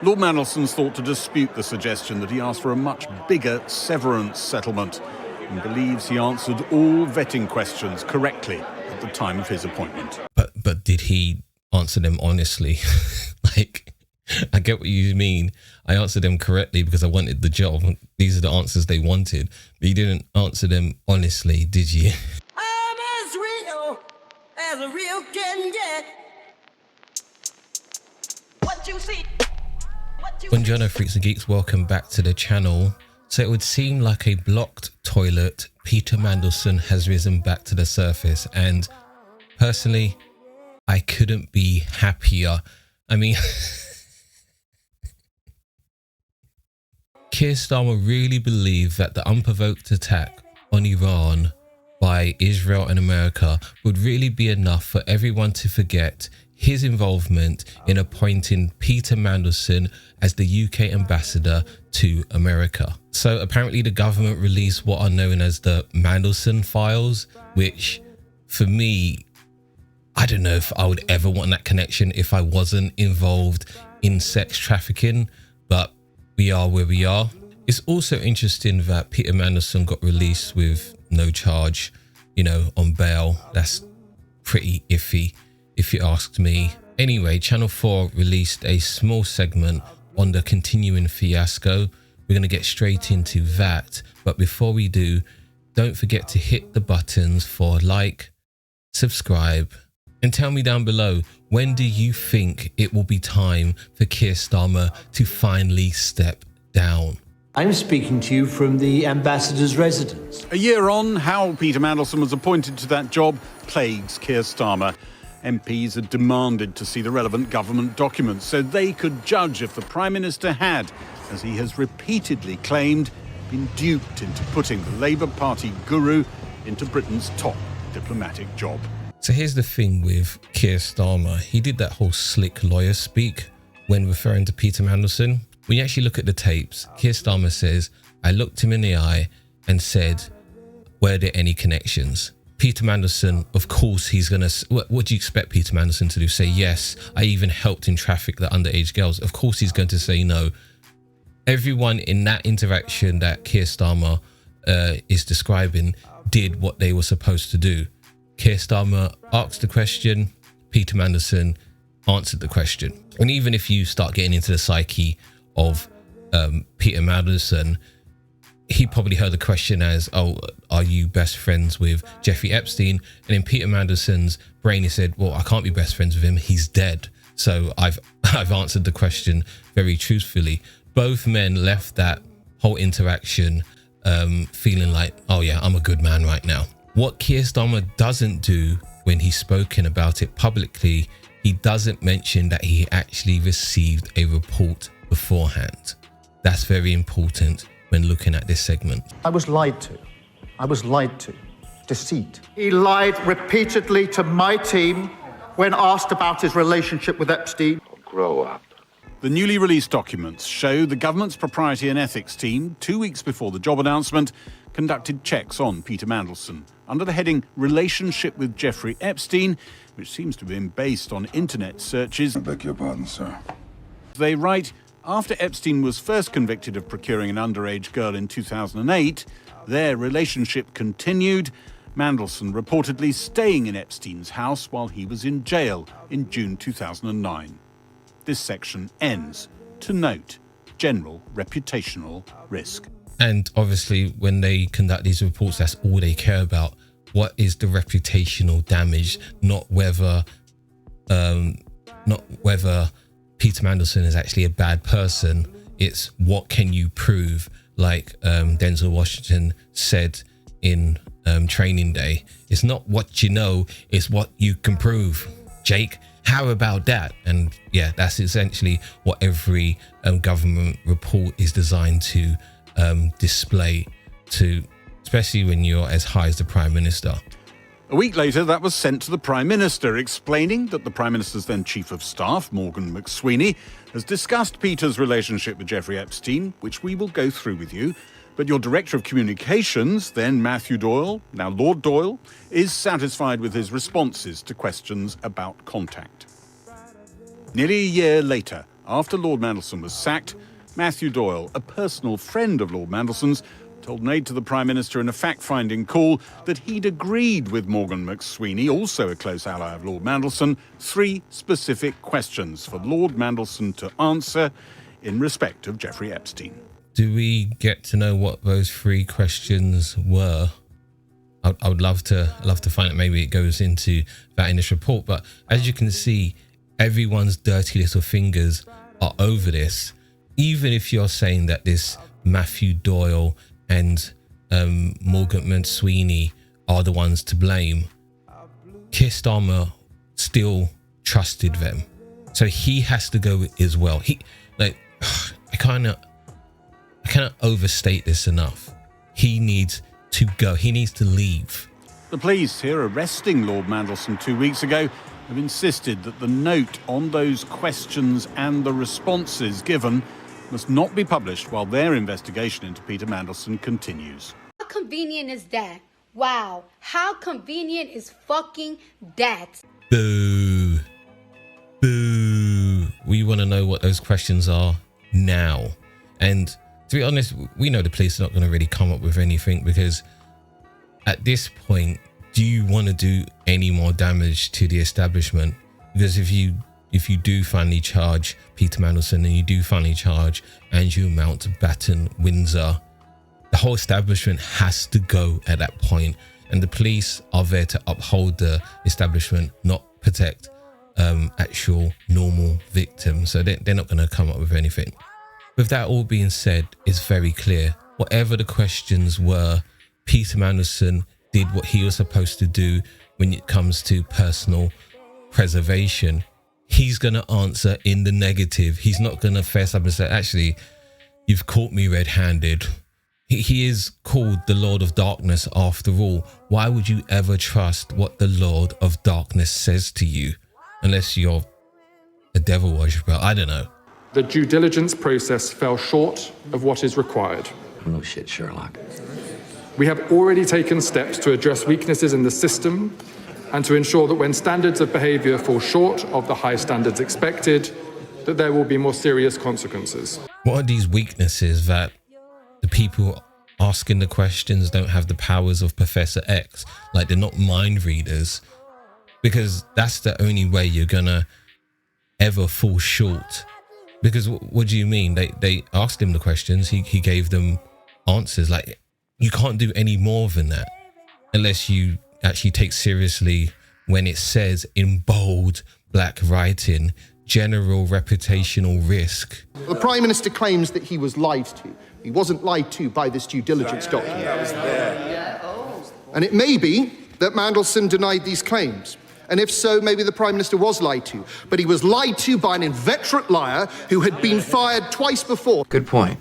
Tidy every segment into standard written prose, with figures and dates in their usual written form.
Lord Mandelson's thought to dispute the suggestion that he asked for a much bigger severance settlement and believes he answered all vetting questions correctly at the time of his appointment. But did he answer them honestly? Like, I get what you mean. I answered them correctly because I wanted the job. These are the answers they wanted. But you didn't answer them honestly, did you? I'm as real as a real can get. What you see? Buongiorno freaks and geeks, welcome back to the channel. So it would seem like a blocked toilet, Peter Mandelson has risen back to the surface, and personally, I couldn't be happier. I mean, Keir Starmer really believed that the unprovoked attack on Iran by Israel and America would really be enough for everyone to forget his involvement in appointing Peter Mandelson as the UK ambassador to America. So apparently the government released what are known as the Mandelson Files, which for me, I don't know if I would ever want that connection if I wasn't involved in sex trafficking, but we are where we are. It's also interesting that Peter Mandelson got released with no charge, you know, on bail. That's pretty iffy, if you asked me. Anyway, Channel 4 released a small segment on the continuing fiasco. We're going to get straight into that. But before we do, don't forget to hit the buttons for like, subscribe, and tell me down below, when do you think it will be time for Keir Starmer to finally step down? I'm speaking to you from the ambassador's residence. A year on, how Peter Mandelson was appointed to that job plagues Keir Starmer. MPs had demanded to see the relevant government documents so they could judge if the Prime Minister had, as he has repeatedly claimed, been duped into putting the Labour Party guru into Britain's top diplomatic job. So here's the thing with Keir Starmer. He did that whole slick lawyer speak when referring to Peter Mandelson. When you actually look at the tapes, Keir Starmer says, I looked him in the eye and said, were there any connections? Peter Mandelson, of course, he's going to... What do you expect Peter Mandelson to do? Say, yes, I even helped him traffic the underage girls. Of course, he's going to say no. Everyone in that interaction that Keir Starmer is describing did what they were supposed to do. Keir Starmer asked the question, Peter Mandelson answered the question. And even if you start getting into the psyche of Peter Mandelson, he probably heard the question as, oh, are you best friends with Jeffrey Epstein? And in Peter Mandelson's brain, he said, well, I can't be best friends with him. He's dead. So I've answered the question very truthfully. Both men left that whole interaction feeling like, oh yeah, I'm a good man right now. What Keir Starmer doesn't do when he's spoken about it publicly, he doesn't mention that he actually received a report beforehand. That's very important when looking at this segment. I was lied to. I was lied to. Deceit. He lied repeatedly to my team when asked about his relationship with Epstein. Grow up. The newly released documents show the government's propriety and ethics team, 2 weeks before the job announcement, conducted checks on Peter Mandelson under the heading Relationship with Jeffrey Epstein, which seems to have been based on internet searches. I beg your pardon, sir. They write, after Epstein was first convicted of procuring an underage girl in 2008, their relationship continued, Mandelson reportedly staying in Epstein's house while he was in jail in June 2009. This section ends. To note, general reputational risk. And obviously, when they conduct these reports, that's all they care about. What is the reputational damage, not whether Peter Mandelson is actually a bad person. It's what can you prove, like Denzel Washington said in Training Day. It's not what you know, it's what you can prove. Jake, how about that? And yeah, that's essentially what every government report is designed to display, to, especially when you're as high as the Prime Minister. A week later, that was sent to the Prime Minister, explaining that the Prime Minister's then Chief of Staff, Morgan McSweeney, has discussed Peter's relationship with Jeffrey Epstein, which we will go through with you. But your Director of Communications, then Matthew Doyle, now Lord Doyle, is satisfied with his responses to questions about contact. Nearly a year later, After Lord Mandelson was sacked, Matthew Doyle, a personal friend of Lord Mandelson's, told an aide to the Prime Minister in a fact-finding call that he'd agreed with Morgan McSweeney, also a close ally of Lord Mandelson, 3 specific questions for Lord Mandelson to answer in respect of Jeffrey Epstein. Do we get to know what those 3 questions were? I would love to find it. Maybe it goes into that in this report. But as you can see, everyone's dirty little fingers are over this. Even if you're saying that this Matthew Doyle and Morgan McSweeney are the ones to blame, Keir Starmer still trusted them, so he has to go as well. I cannot overstate this enough. He needs to go. He needs to leave. The police, here arresting Lord Mandelson 2 weeks ago, have insisted that the note on those questions and the responses given must not be published while their investigation into Peter Mandelson continues. How convenient is that? Wow, how convenient is fucking that? Boo. Boo. We want to know what those questions are now. And to be honest, we know the police are not going to really come up with anything, because at this point, do you want to do any more damage to the establishment? Because if you do finally charge Peter Mandelson and you do finally charge Andrew Mountbatten Windsor, the whole establishment has to go at that point. And the police are there to uphold the establishment, not protect actual normal victims. So they're not going to come up with anything. With that all being said, it's very clear. Whatever the questions were, Peter Mandelson did what he was supposed to do when it comes to personal preservation. He's going to answer in the negative. He's not going to fess up and say, actually, you've caught me red-handed. He is called the Lord of Darkness after all. Why would you ever trust what the Lord of Darkness says to you? Unless you're a devil worshipper. I don't know. The due diligence process fell short of what is required. No shit, Sherlock. We have already taken steps to address weaknesses in the system and to ensure that when standards of behaviour fall short of the high standards expected, that there will be more serious consequences. What are these weaknesses? That the people asking the questions don't have the powers of Professor X? Like, they're not mind readers? Because that's the only way you're gonna ever fall short. Because what do you mean? They asked him the questions, he gave them answers. Like, you can't do any more than that unless you actually take seriously when it says in bold black writing, general reputational risk. The Prime Minister claims that he was lied to. He wasn't lied to by this due diligence document. And it may be that Mandelson denied these claims. And if so, maybe the Prime Minister was lied to. But he was lied to by an inveterate liar who had been fired twice before. Good point.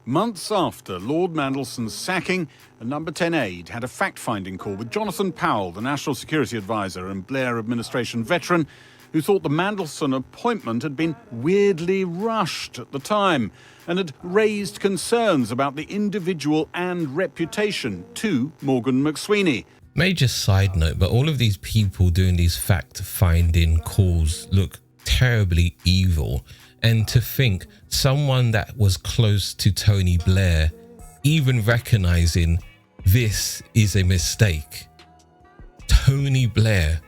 Months after Lord Mandelson's sacking, a number 10 aide had a fact-finding call with Jonathan Powell, the National Security Advisor and Blair administration veteran, who thought the Mandelson appointment had been weirdly rushed at the time and had raised concerns about the individual and reputation to Morgan McSweeney. Major side note, but all of these people doing these fact-finding calls look terribly evil. And to think someone that was close to Tony Blair even recognizing this is a mistake. Tony Blair,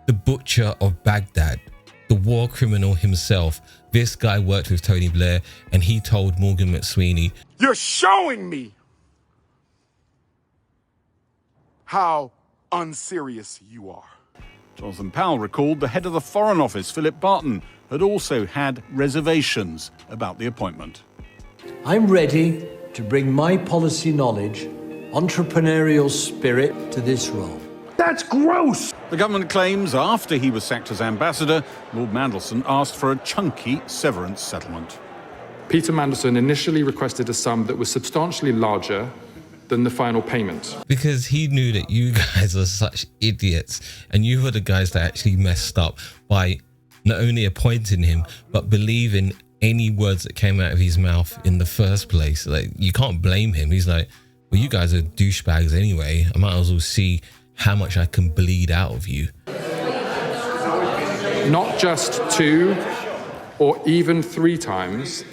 the butcher of Baghdad, the war criminal himself. This guy worked with Tony Blair and he told Morgan McSweeney, "You're showing me how unserious you are." Jonathan Powell recalled the head of the Foreign Office, Philip Barton, had also had reservations about the appointment. I'm ready to bring my policy knowledge, entrepreneurial spirit to this role. That's gross! The government claims after he was sacked as ambassador, Lord Mandelson asked for a chunky severance settlement. Peter Mandelson initially requested a sum that was substantially larger than the final payment. because he knew that you guys are such idiots and you were the guys that actually messed up by not only appointing him, but believing any words that came out of his mouth in the first place. Like, you can't blame him. He's like, well, you guys are douchebags anyway. I might as well see how much I can bleed out of you. Not just to or even 3 times,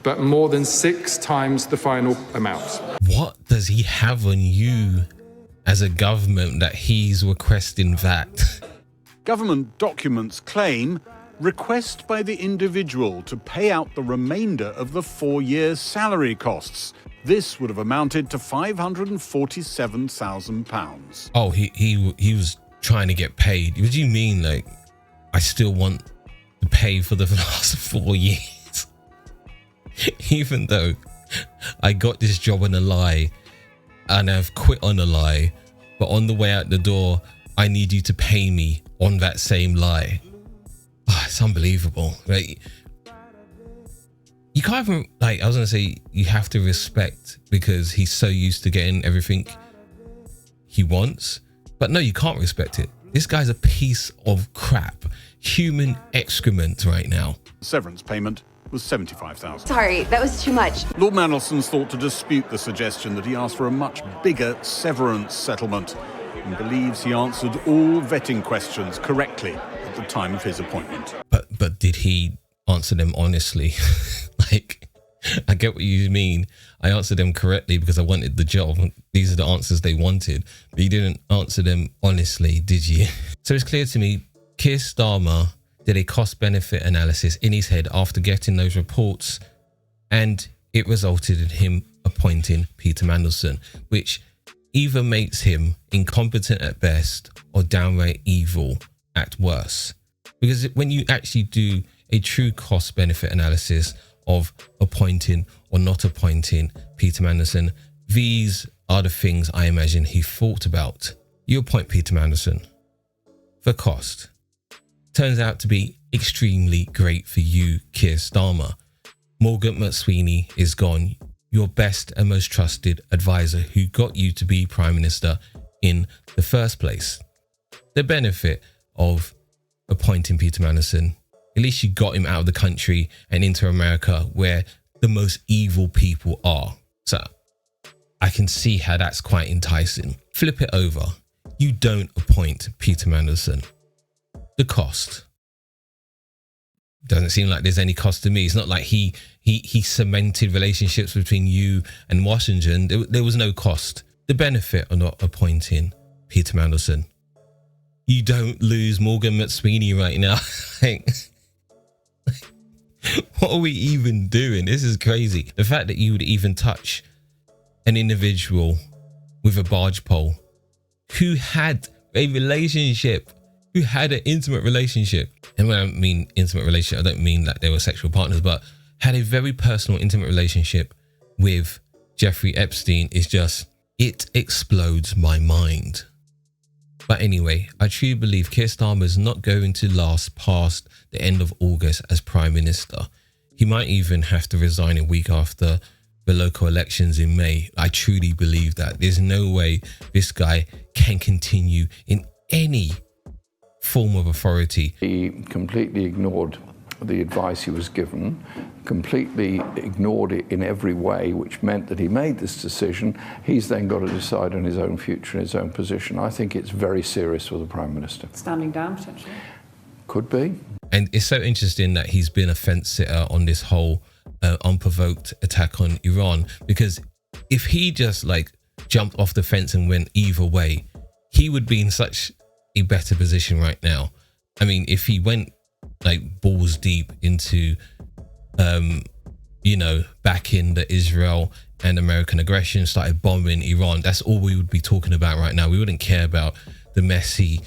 but more than 6 times the final amount. What does he have on you as a government that he's requesting that? Government documents claim request by the individual to pay out the remainder of the 4 years' salary costs. This would have amounted to £547,000. Oh, he was trying to get paid. What do you mean, like, I still want to pay for the last 4 years? Even though I got this job on a lie and I've quit on a lie, but on the way out the door, I need you to pay me on that same lie. Oh, it's unbelievable. Like, you can't even, like, I was gonna say, you have to respect because he's so used to getting everything he wants, but no, you can't respect it. This guy's a piece of crap, human excrement right now. Severance payment was £75,000. Sorry, that was too much. Lord Mandelson's thought to dispute the suggestion that he asked for a much bigger severance settlement and believes he answered all vetting questions correctly at the time of his appointment. But did he answer them honestly? Like, I get what you mean. I answered them correctly because I wanted the job. These are the answers they wanted. But you didn't answer them honestly, did you? So it's clear to me, Keir Starmer did a cost-benefit analysis in his head after getting those reports, and it resulted in him appointing Peter Mandelson, which either makes him incompetent at best or downright evil at worst. Because when you actually do a true cost-benefit analysis of appointing or not appointing Peter Mandelson, these are the things I imagine he thought about. You appoint Peter Mandelson for cost. Turns out to be extremely great for you, Keir Starmer. Morgan McSweeney is gone, your best and most trusted advisor who got you to be Prime Minister in the first place. The benefit of appointing Peter Mandelson, at least you got him out of the country and into America where the most evil people are. So I can see how that's quite enticing. Flip it over. You don't appoint Peter Mandelson. The cost. Doesn't seem like there's any cost to me. It's not like he cemented relationships between you and Washington. There was no cost. The benefit of not appointing Peter Mandelson. You don't lose Morgan McSweeney right now. What are we even doing? This is crazy. The fact that you would even touch an individual with a barge pole who had a relationship, who had an intimate relationship. And when I mean intimate relationship, I don't mean that they were sexual partners, but had a very personal, intimate relationship with Jeffrey Epstein is just, it explodes my mind. But anyway, I truly believe Keir Starmer is not going to last past the end of August as Prime Minister. He might even have to resign a week after the local elections in May. I truly believe that. There's no way this guy can continue in any form of authority. He completely ignored the advice he was given, completely ignored it in every way, which meant that he made this decision. He's then got to decide on his own future and his own position. I think it's very serious for the Prime Minister. Standing down, potentially? Could be. And it's so interesting that he's been a fence sitter on this whole unprovoked attack on Iran, because if he just like jumped off the fence and went either way, he would be in such a better position right now. I mean, if he went like balls deep into, back in the Israel and American aggression, started bombing Iran, that's all we would be talking about right now. We wouldn't care about the messy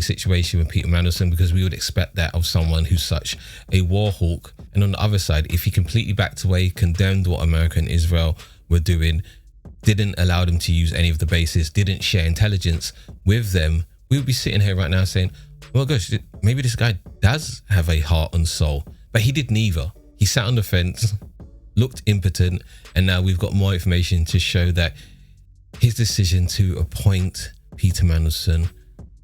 situation with Peter Mandelson, because we would expect that of someone who's such a war hawk. And on the other side, if he completely backed away, condemned what America and Israel were doing, didn't allow them to use any of the bases, didn't share intelligence with them, we would be sitting here right now saying, well, gosh, maybe this guy does have a heart and soul. But he did neither. He sat on the fence, looked impotent, and now we've got more information to show that his decision to appoint Peter Mandelson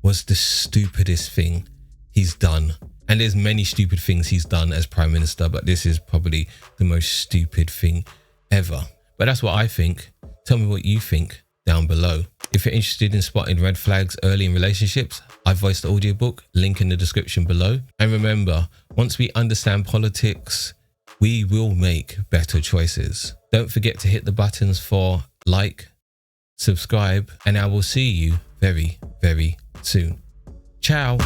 was the stupidest thing he's done. And there's many stupid things he's done as Prime Minister, but this is probably the most stupid thing ever. But that's what I think. Tell me what you think down below. If you're interested in spotting red flags early in relationships, I voiced the audiobook, link in the description below. And remember, once we understand politics, we will make better choices. Don't forget to hit the buttons for like, subscribe, and I will see you very, very soon. Ciao.